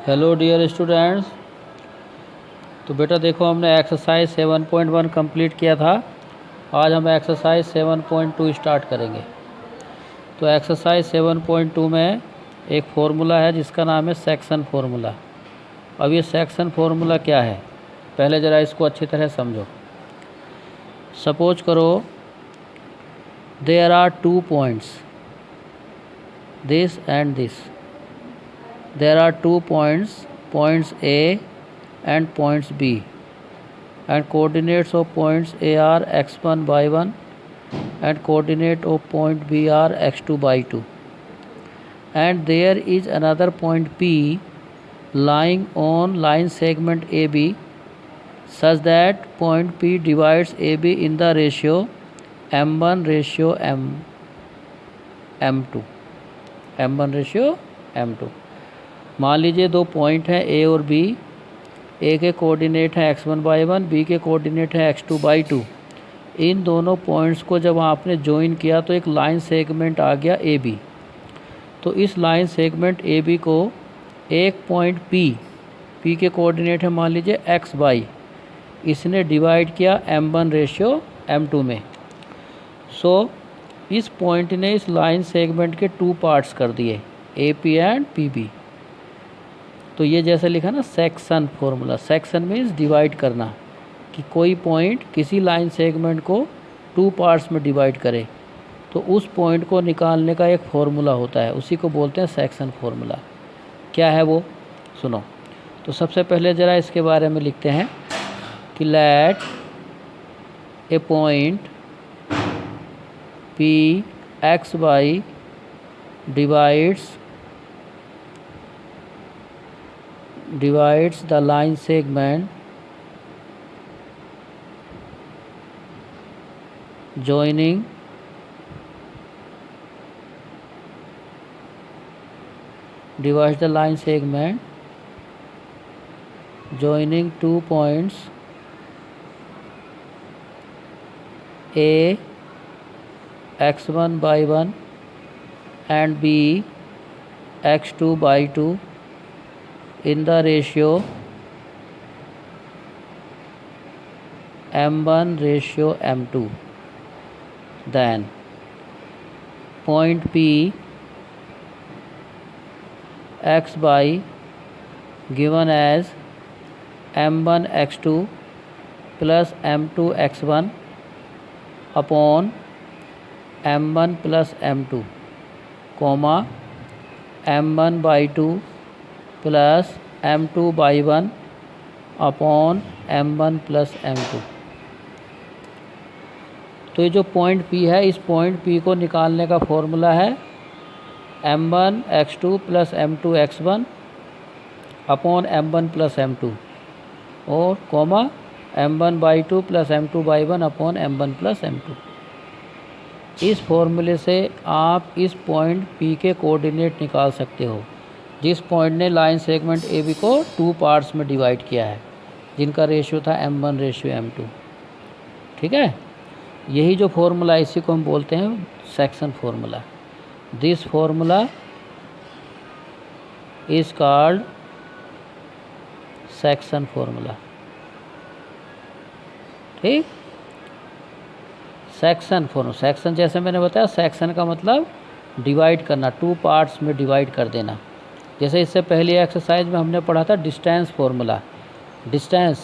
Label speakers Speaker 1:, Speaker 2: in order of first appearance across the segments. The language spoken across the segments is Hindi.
Speaker 1: Hello dear students. तो बेटा देखो, हमने एक्सरसाइज 7.1 कंप्लीट किया था। आज हम एक्सरसाइज 7.2 स्टार्ट करेंगे। तो एक्सरसाइज 7.2 में एक फार्मूला है जिसका नाम है सेक्शन फार्मूला। अब ये सेक्शन फार्मूला क्या है, पहले ज़रा इसको अच्छी तरह समझो। सपोज करो there are 2 points, this and this. There are 2 points, points A and points B, and coordinates of points A are x1 by 1 and coordinate of point B are x2 by 2, and there is another point P lying on line segment AB such that point P divides AB in the ratio m1 ratio m2 m1 ratio m2। मान लीजिए 2 पॉइंट हैं ए और बी। ए के कोऑर्डिनेट हैं x1 बाई 1, बी के कोऑर्डिनेट हैं x2 बाई 2। इन दोनों पॉइंट्स को जब आपने ज्वाइन किया तो एक लाइन सेगमेंट आ गया ए बी। तो इस लाइन सेगमेंट ए बी को एक पॉइंट पी के कोऑर्डिनेट है मान लीजिए x बाई, इसने डिवाइड किया m1 रेशियो m2 में। सो इस पॉइंट ने इस लाइन सेगमेंट के 2 पार्ट्स कर दिए, A P and P B. तो ये जैसे लिखा ना section formula, section means divide करना, कि कोई पॉइंट किसी लाइन सेगमेंट को 2 पार्ट्स में डिवाइड करे तो उस पॉइंट को निकालने का एक फार्मूला होता है, उसी को बोलते हैं सेक्शन फार्मूला। क्या है वो, सुनो। तो सबसे पहले ज़रा इसके बारे में लिखते हैं कि let a point P x y divides the line segment joining divides the line segment joining 2 points A x1 by 1 and B x2 by 2 in the ratio m1 ratio m2। then point P x by given as m1 x2 plus m2 x1 upon m1 plus m2, comma m1 by 2 plus m2 by 1 upon m1 plus m2। तो ये जो पॉइंट P है, इस पॉइंट P को निकालने का फॉर्मूला है m1 x2 plus m2 x1 upon m1 plus m2 और comma m1 by 2 plus m2 by 1 upon m1 plus m2। इस फॉर्मूले से आप इस पॉइंट P के कोऑर्डिनेट निकाल सकते हो जिस पॉइंट ने लाइन सेगमेंट ए बी को 2 पार्ट्स में डिवाइड किया है, जिनका रेशियो था m1 रेशियो m2। ठीक है, यही जो फॉर्मूला है इसी को हम बोलते हैं section formula. This formula is called section formula. ठीक, सेक्शन फार्मूला, सेक्शन जैसे मैंने बताया, सेक्शन का मतलब डिवाइड करना, 2 पार्ट्स में डिवाइड कर देना। जैसे इससे पहली एक्सरसाइज में हमने पढ़ा था distance formula. Distance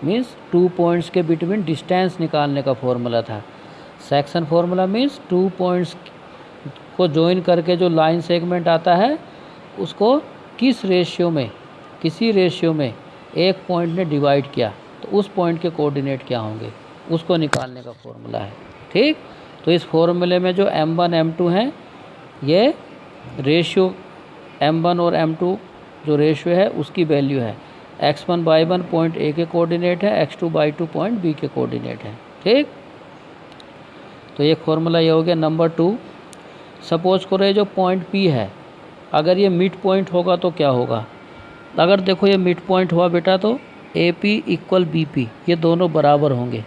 Speaker 1: means 2 points के बिटवीन डिस्टेंस निकालने का फॉर्मूला था। सेक्शन फार्मूला मीन्स 2 पॉइंट्स को ज्वाइन करके जो लाइन सेगमेंट आता है उसको किस रेशियो में, किसी रेशियो में एक पॉइंट ने डिवाइड किया तो उस पॉइंट के कोऑर्डिनेट क्या होंगे, उसको निकालने का फॉर्मूला है। ठीक, तो इस फॉर्मूले में जो m1 m2 हैं, ये रेशियो m1 और m2 जो रेशियो है उसकी वैल्यू है। x1 बाई 1 पॉइंट A के कोऑर्डिनेट है, x2 बाई 2 पॉइंट B के कोऑर्डिनेट है। ठीक, तो एक फॉर्मूला ये हो गया। नंबर 2, सपोज करो ये जो पॉइंट P है, अगर ये मिड पॉइंट होगा तो क्या होगा। अगर देखो ये मिड पॉइंट हुआ बेटा तो AP इक्वल BP, ये दोनों बराबर होंगे,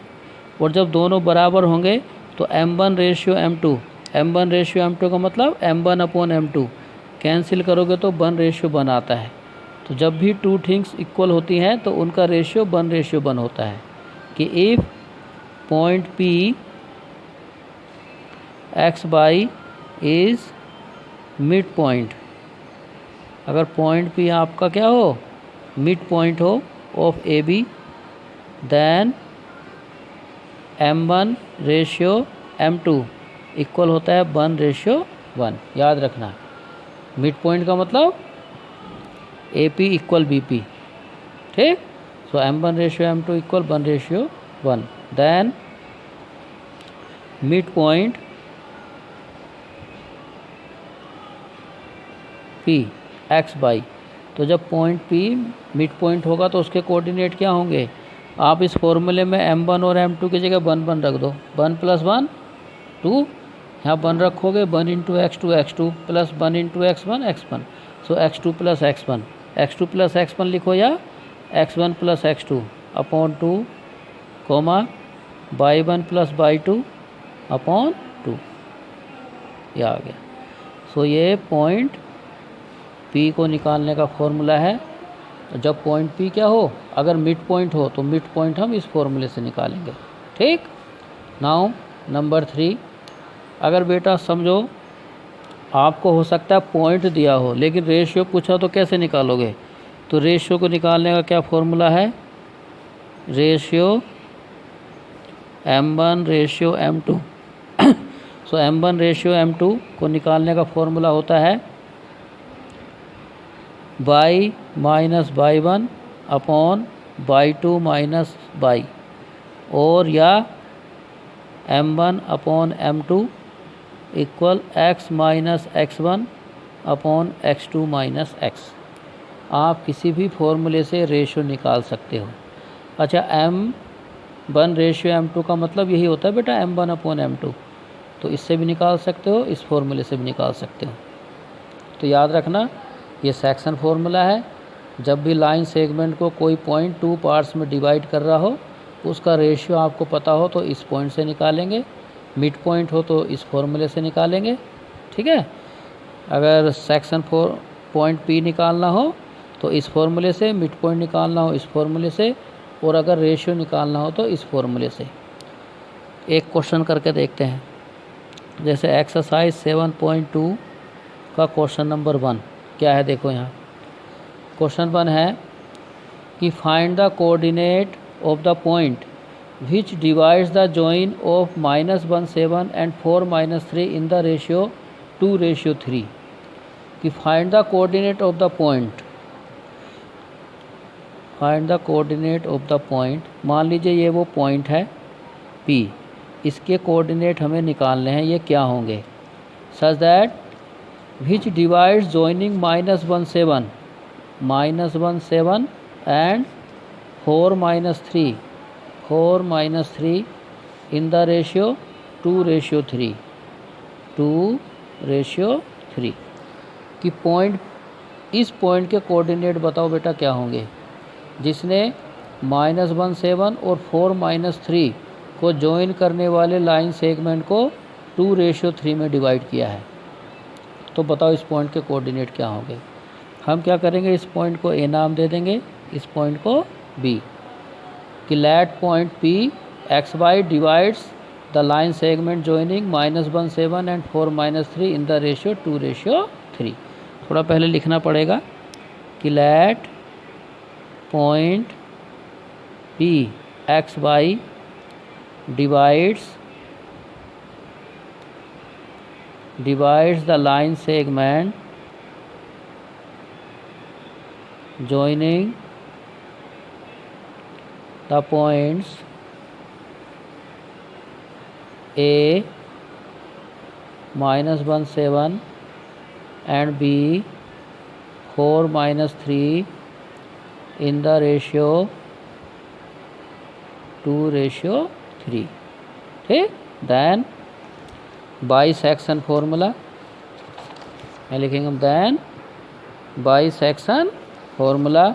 Speaker 1: और जब दोनों बराबर होंगे तो m1 ratio m2, m1 ratio m2 का मतलब m1 अपॉन m2 कैंसिल करोगे तो 1 रेशियो 1 आता है। तो जब भी टू थिंग्स इक्वल होती हैं तो उनका रेशियो 1:1 होता है कि if point P x y is mid point, अगर पॉइंट P आपका क्या हो, मिड पॉइंट हो of A B, then m1 ratio m2 equal होता है 1:1। याद रखना, मिड पॉइंट का मतलब AP इक्वल BP, ठीक। So m1 ratio m2 equal 1:1। Then mid point P x y, तो जब पॉइंट P मिड पॉइंट होगा तो उसके कोऑर्डिनेट क्या होंगे, आप इस फॉर्मूले में m1 और m2 की जगह 1 रख दो। 1 + 1 2, यहाँ 1 रखोगे, 1 × x2 x2 plus 1 × x1 x1, सो x2 + x1, x2 + x1 लिखो या x1 + x2 upon 2 coma y1 + y2 upon 2, ये आ गया। सो ये पॉइंट P को निकालने का फॉर्मूला है। तो जब पॉइंट P क्या हो, अगर मिड पॉइंट हो तो मिड पॉइंट हम इस फॉर्मूले से निकालेंगे, ठीक। नाउ नंबर 3, अगर बेटा समझो आपको हो सकता है पॉइंट दिया हो लेकिन रेशियो पूछा तो कैसे निकालोगे, तो रेशियो को निकालने का क्या फॉर्मूला है, रेशियो m1 रेशियो m2। सो m1 रेशियो m2 को निकालने का फॉर्मूला होता है y minus y1 upon y2 minus y, और या m1 upon m2 equal x minus x1 upon x2 minus x। आप किसी भी फॉर्मूले से रेशियो निकाल सकते हो। अच्छा, m1 रेशियो m2 का मतलब यही होता है बेटा m1 अपॉन m2, तो इससे भी निकाल सकते हो, इस फॉर्मूले से भी निकाल सकते हो। तो याद रखना, ये सेक्शन फॉर्मूला है। जब भी लाइन सेगमेंट को कोई पॉइंट 2 पार्ट्स में डिवाइड कर रहा हो, उसका रेशियो आपको पता हो तो इस पॉइंट से निकालेंगे, मिड पॉइंट हो तो इस फॉर्मूले से निकालेंगे, ठीक है। अगर सेक्शन पॉइंट P निकालना हो तो इस फॉर्मूले से, मिड पॉइंट निकालना हो इस फॉर्मूले से, और अगर रेशियो निकालना हो तो इस फॉर्मूले से। एक क्वेश्चन करके देखते हैं, जैसे एक्सरसाइज 7.2 का क्वेश्चन नंबर 1 क्या है, देखो यहाँ क्वेश्चन 1 है कि find the coordinate of the point which divides the join of -17 and 4-3 in the ratio 2:3। कि find the coordinate of the point, find the coordinate of the point, मान लीजिए ये वो पॉइंट है P, इसके कोऑर्डिनेट हमें निकालने हैं, ये क्या होंगे, such that which divides joining -17 and 4-3 in the ratio 2:3 कि पॉइंट, इस पॉइंट के कोऑर्डिनेट बताओ बेटा क्या होंगे, जिसने -17 और 4-3 को ज्वाइन करने वाले लाइन सेगमेंट को 2:3 में डिवाइड किया है। तो बताओ इस पॉइंट के कोऑर्डिनेट क्या होंगे। हम क्या करेंगे, इस पॉइंट को A नाम दे देंगे, इस पॉइंट को B, कि let point P x y divides the line segment joining -17 and 4-3 in the ratio 2:3। थोड़ा पहले लिखना पड़ेगा कि let point P x y divides the line segment joining the points A -17 and B 4-3 in the ratio 2:3, ठीक। देन बाई सेक्शन फॉर्मूला मैं लिखेंगे, then by section formula,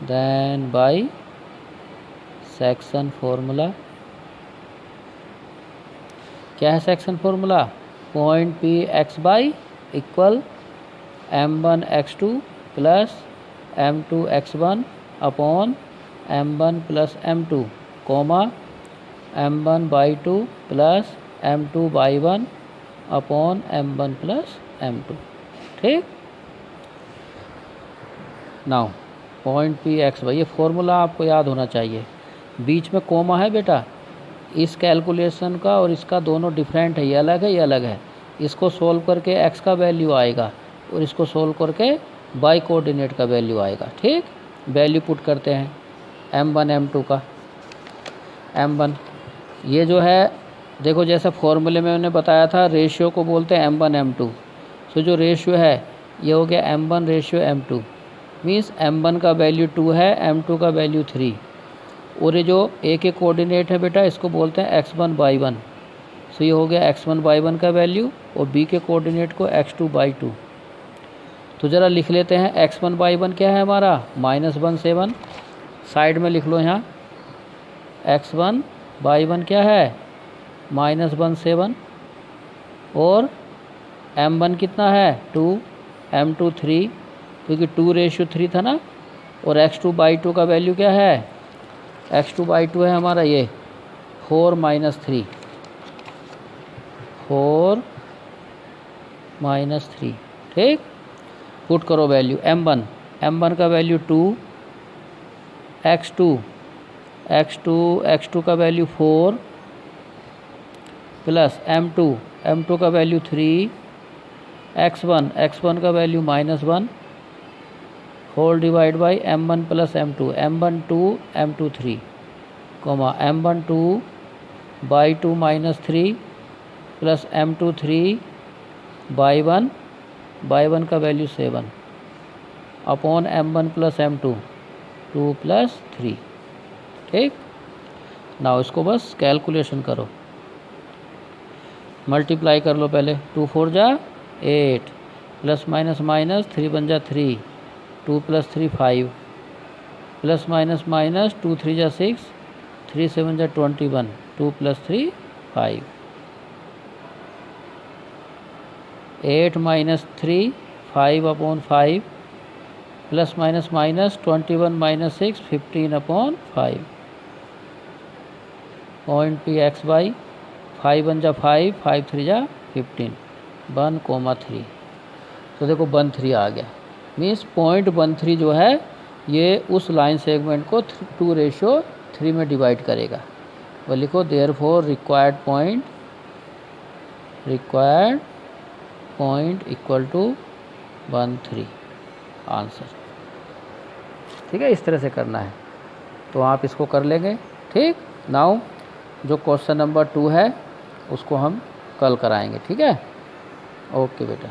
Speaker 1: then by section formula क्या है section formula, point P x y equal m1 x2 plus m2x1 upon m1 plus m2 comma m1/2 plus m2/1 upon m1 plus m2। ठीक। Now point P x y, ये फॉर्मूला आपको याद होना चाहिए। बीच में कोमा है बेटा, इस कैलकुलेशन का और इसका दोनों डिफरेंट है, ये अलग है ये अलग है। इसको सोल्व करके x का वैल्यू आएगा और इसको सोल्व करके y कोऑर्डिनेट का वैल्यू आएगा। ठीक। वैल्यू पुट करते हैं m1 m2 का। m1 ये जो है देखो, जैसे फॉर्मूले में मैंने बताया था रेशियो को बोलते हैं m1 m2। सो जो रेशियो है ये हो गया m1 ratio m2, means m1 का वैल्यू 2 है, m2 का वैल्यू 3। और ये जो a के कोऑर्डिनेट है बेटा इसको बोलते हैं x1/1। सो ये हो गया x1/1 का वैल्यू और b के कोऑर्डिनेट को x2/2। तो ज़रा लिख लेते हैं x1/1 क्या है हमारा -17। साइड में लिख लो यहाँ x1/1 क्या है -17 और m1 कितना है 2, m2 3 क्योंकि 2:3 था ना। और x2/2 का वैल्यू क्या है x2/2 है हमारा ये 4 - 3 4 - 3। ठीक। पुट करो वैल्यू m1 का वैल्यू 2, x2 का वैल्यू 4 प्लस m2 का वैल्यू 3, x1 का value -1 whole divide by m1 plus m2 m1 2 m2 3 comma m1 2/2 -3 plus m2 3/1 का value 7 upon m1 plus m2 2 + 3। ठीक। नाउ इसको बस कैलकुलेशन करो, मल्टीप्लाई कर लो पहले। 2 4 जा 8 प्लस माइनस 3 बन जा 3, 2 + 3 5 प्लस माइनस 2 3 जा 6, 3 7 जा 21, 2 + 3 5 8 - 3 5/5 plus minus 21 - 6 15/5 point P x y 5 1 जा 5 5 3 जा 15 1,3। तो देखो 1,3 आ गया, मीन्स पॉइंट 1,3 जो है ये उस लाइन सेगमेंट को 2:3 में डिवाइड करेगा। वो लिखो therefore required point equal to 1,3 answer. ठीक है, इस तरह से करना है तो आप इसको कर लेंगे। ठीक। नाउ जो क्वेश्चन नंबर 2 है उसको हम कल कराएंगे। ठीक है, ओके बेटा।